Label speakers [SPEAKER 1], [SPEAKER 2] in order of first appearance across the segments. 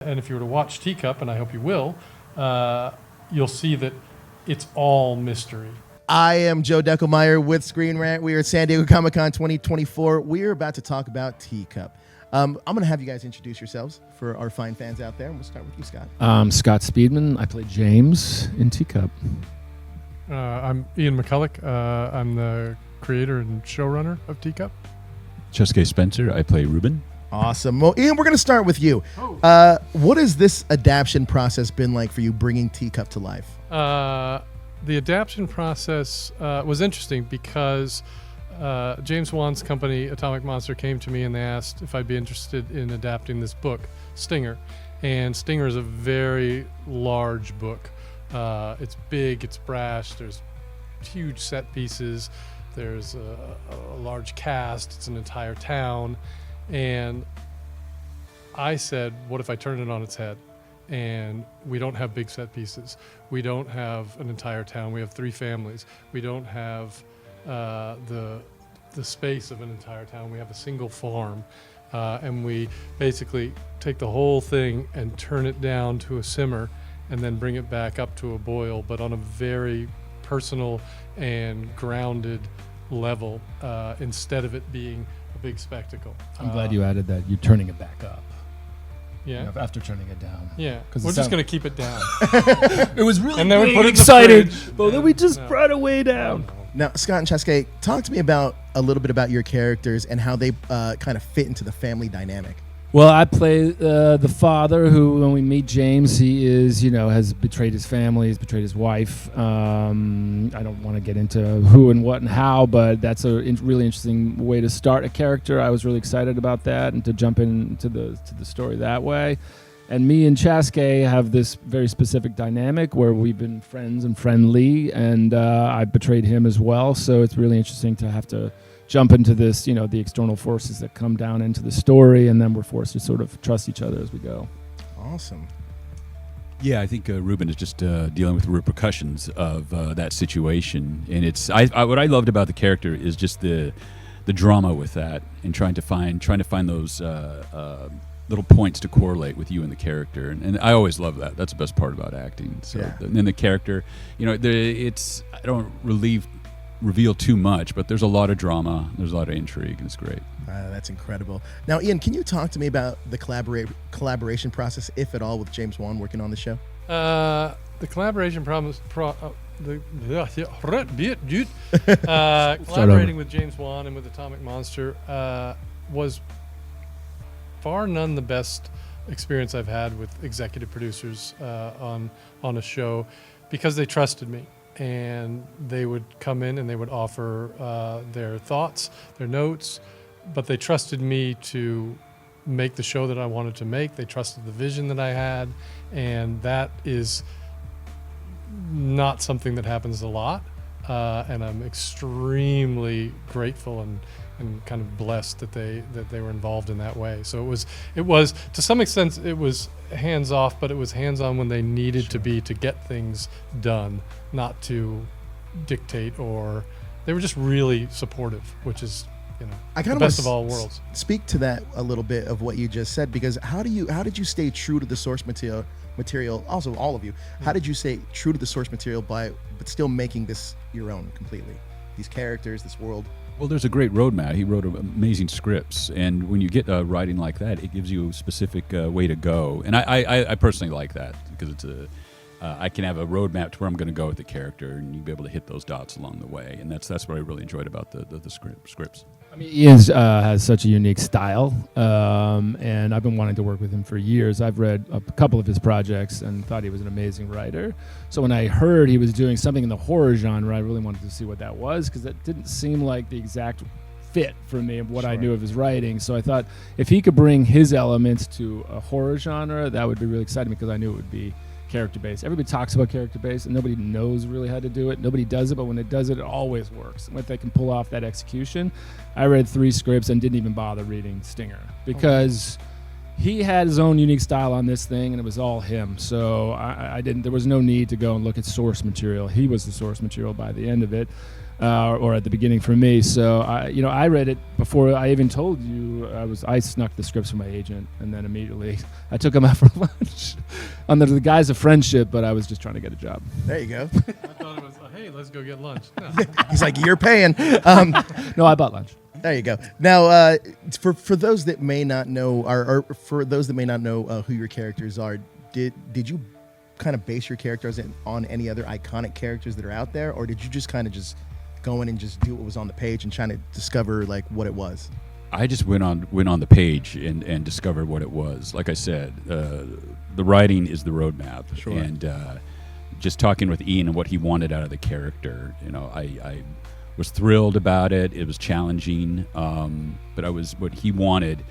[SPEAKER 1] And if you were to watch Teacup, and I hope you will, you'll see that it's all mystery.
[SPEAKER 2] I am Joe Deckelmeyer with Screen Rant. We are at San Diego Comic-Con 2024. We are about to talk about Teacup. I'm going to have you guys introduce yourselves for our fine fans out there. And we'll start with you, Scott.
[SPEAKER 3] Scott Speedman. I play James in Teacup.
[SPEAKER 1] I'm Ian McCulloch. I'm the creator and showrunner of Teacup.
[SPEAKER 4] Chaske Spencer. I play Ruben.
[SPEAKER 2] Awesome. Well, Ian, we're going to start with you. What has this adaptation process been like for you, bringing Teacup to life?
[SPEAKER 1] The adaptation process was interesting because James Wan's company, Atomic Monster, came to me and they asked if I'd be interested in adapting this book, Stinger. And Stinger is a very large book. It's big, it's brash, there's huge set pieces, there's a large cast, it's an entire town. And I said, what if I turn it on its head? And we don't have big set pieces. We don't have an entire town. We have 3 families. We don't have the space of an entire town. We have a single farm. And we basically take the whole thing and turn it down to a simmer and then bring it back up to a boil, but on a very personal and grounded level, instead of it being a big spectacle.
[SPEAKER 3] I'm glad you added that. You're turning it back up.
[SPEAKER 1] Yeah.
[SPEAKER 3] You know, after turning it down.
[SPEAKER 1] Yeah. We're just going to keep it down.
[SPEAKER 3] It was really
[SPEAKER 1] and then we put it
[SPEAKER 3] excited,
[SPEAKER 1] in the fridge.
[SPEAKER 3] but then we just brought it way down.
[SPEAKER 2] Now, Scott and Chaske, talk to me about a little bit about your characters and how they kind of fit into the family dynamic.
[SPEAKER 3] Well, I play the father who, when we meet James, he is, has betrayed his family, he's betrayed his wife. I don't want to get into who and what and how, but that's a really interesting way to start a character. I was really excited about that and to jump into the story that way. And me and Chaske have this very specific dynamic where we've been friends and friendly, and I betrayed him as well. So it's really interesting to have to jump into this, the external forces that come down into the story, and then we're forced to sort of trust each other as we go.
[SPEAKER 2] Awesome.
[SPEAKER 4] Yeah, I think Ruben is just dealing with the repercussions of that situation, and it's what I loved about the character is just the drama with that, and trying to find those little points to correlate with you and the character, and I always love that. That's the best part about acting. So,
[SPEAKER 2] yeah.
[SPEAKER 4] And then the character, I don't reveal too much, but there's a lot of drama, there's a lot of intrigue, and it's great.
[SPEAKER 2] That's incredible. Now, Ian, can you talk to me about the collaboration process, if at all, with James Wan working on the show?
[SPEAKER 1] The collaboration collaborating with James Wan and with Atomic Monster was far none the best experience I've had with executive producers on a show, because they trusted me. And they would come in and they would offer their thoughts, their notes, but they trusted me to make the show that I wanted to make. They trusted the vision that I had, and that is not something that happens a lot. And I'm extremely grateful and kind of blessed that they were involved in that way. So it was to some extent it was hands off, but it was hands on when they needed to be to get things done, not to dictate, or they were just really supportive, which is the best of all worlds.
[SPEAKER 2] Speak to that a little bit of what you just said, because how did you stay true to the source material? Also, all of you, how did you stay true to the source material but still making this your own completely? These characters, this world.
[SPEAKER 4] Well, there's a great roadmap. He wrote amazing scripts, and when you get writing like that, it gives you a specific way to go. And I personally like that, because it's I can have a roadmap to where I'm going to go with the character, and you'll be able to hit those dots along the way. And that's what I really enjoyed about the scripts.
[SPEAKER 3] I mean, Ian has such a unique style, and I've been wanting to work with him for years. I've read a couple of his projects and thought he was an amazing writer. So when I heard he was doing something in the horror genre, I really wanted to see what that was, because that didn't seem like the exact fit for me of what I knew of his writing. So I thought if he could bring his elements to a horror genre, that would be really exciting, because I knew it would be character-based. Everybody talks about character-based, and nobody knows really how to do it. Nobody does it, but when it does it, it always works. And if they can pull off that execution, I read 3 scripts and didn't even bother reading Stinger, because he had his own unique style on this thing, and it was all him. So I didn't. There was no need to go and look at source material. He was the source material by the end of it. or at the beginning for me. So I read it before I even told you. I snuck the scripts from my agent, and then immediately I took them out for lunch under the guise of friendship. But I was just trying to get a job.
[SPEAKER 2] There you go.
[SPEAKER 1] I thought it was, hey, let's go get lunch. No.
[SPEAKER 2] He's like, you're paying.
[SPEAKER 3] No, I bought lunch.
[SPEAKER 2] There you go. Now, for those that may not know, or for those that may not know who your characters are, did you kind of base your characters on any other iconic characters that are out there, or did you just kind of just go in and just do what was on the page and trying to discover like what it was?
[SPEAKER 4] I just went on the page and discovered what it was. Like I said, the writing is the roadmap,
[SPEAKER 2] Sure.
[SPEAKER 4] And just talking with Ian and what he wanted out of the character, I was thrilled about it. It was challenging, but what he wanted.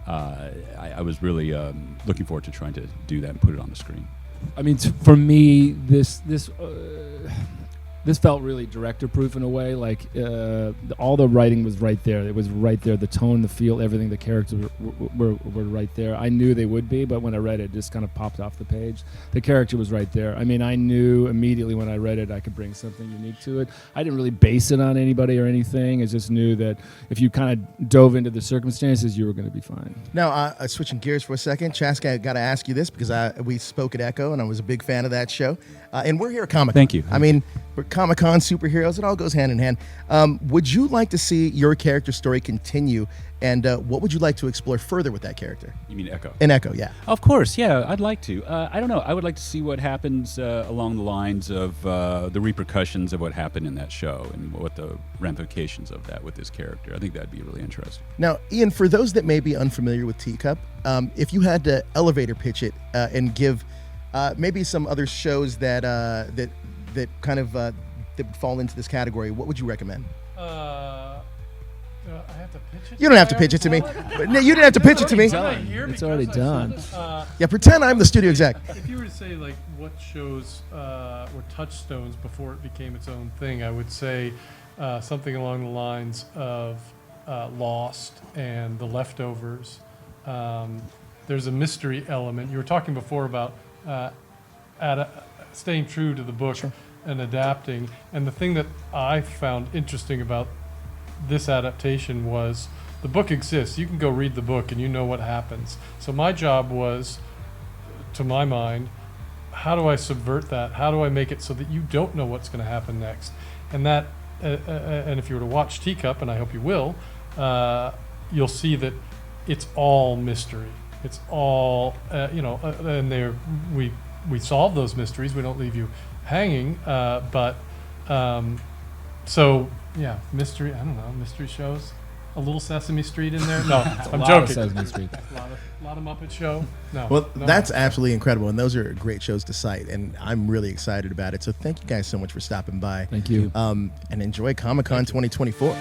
[SPEAKER 4] I was really looking forward to trying to do that and put it on the screen.
[SPEAKER 3] I mean, for me, this felt really director-proof in a way. Like all the writing was right there. It was right there. The tone, the feel, everything. The characters were right there. I knew they would be, but when I read it, it just kind of popped off the page. The character was right there. I mean, I knew immediately when I read it, I could bring something unique to it. I didn't really base it on anybody or anything. I just knew that if you kind of dove into the circumstances, you were going to be fine.
[SPEAKER 2] Now, switching gears for a second, Chaske, I got to ask you this because we spoke at Echo, and I was a big fan of that show. And we're here at Comic-Con.
[SPEAKER 4] Thank you.
[SPEAKER 2] I mean, we're Comic-Con, superheroes, it all goes hand in hand. Would you like to see your character story continue, and what would you like to explore further with that character?
[SPEAKER 4] You mean Echo?
[SPEAKER 2] In Echo, yeah.
[SPEAKER 4] Of course, yeah, I'd like to. I don't know. I would like to see what happens along the lines of the repercussions of what happened in that show and what the ramifications of that with this character. I think that'd be really interesting.
[SPEAKER 2] Now, Ian, for those that may be unfamiliar with Teacup, if you had to elevator pitch it and give maybe some other shows that kind of that would fall into this category, what would you recommend?
[SPEAKER 1] I have to pitch it.
[SPEAKER 2] You don't have to pitch it to me. No, you didn't have to pitch it to me.
[SPEAKER 3] It's already done.
[SPEAKER 2] Yeah, pretend I'm the studio exec.
[SPEAKER 1] If you were to say like what shows were touchstones before it became its own thing, I would say something along the lines of Lost and The Leftovers. There's a mystery element. You were talking before about staying true to the book.
[SPEAKER 2] Sure.
[SPEAKER 1] And adapting. And the thing that I found interesting about this adaptation was the book exists. You can go read the book and you know what happens. So my job was, to my mind, how do I subvert that? How do I make it so that you don't know what's going to happen next? And that, and if you were to watch Teacup, and I hope you will, you'll see that it's all mystery. It's all, and we solve those mysteries. We don't leave you hanging, so yeah, mystery. I don't know, mystery shows. A little Sesame Street in there. No, I'm joking.
[SPEAKER 3] Sesame Street.
[SPEAKER 1] A lot of Muppet Show. No.
[SPEAKER 2] Well,
[SPEAKER 1] no.
[SPEAKER 2] that's absolutely incredible, and those are great shows to cite, and I'm really excited about it. So thank you guys so much for stopping by.
[SPEAKER 3] Thank you.
[SPEAKER 2] And enjoy Comic-Con 2024.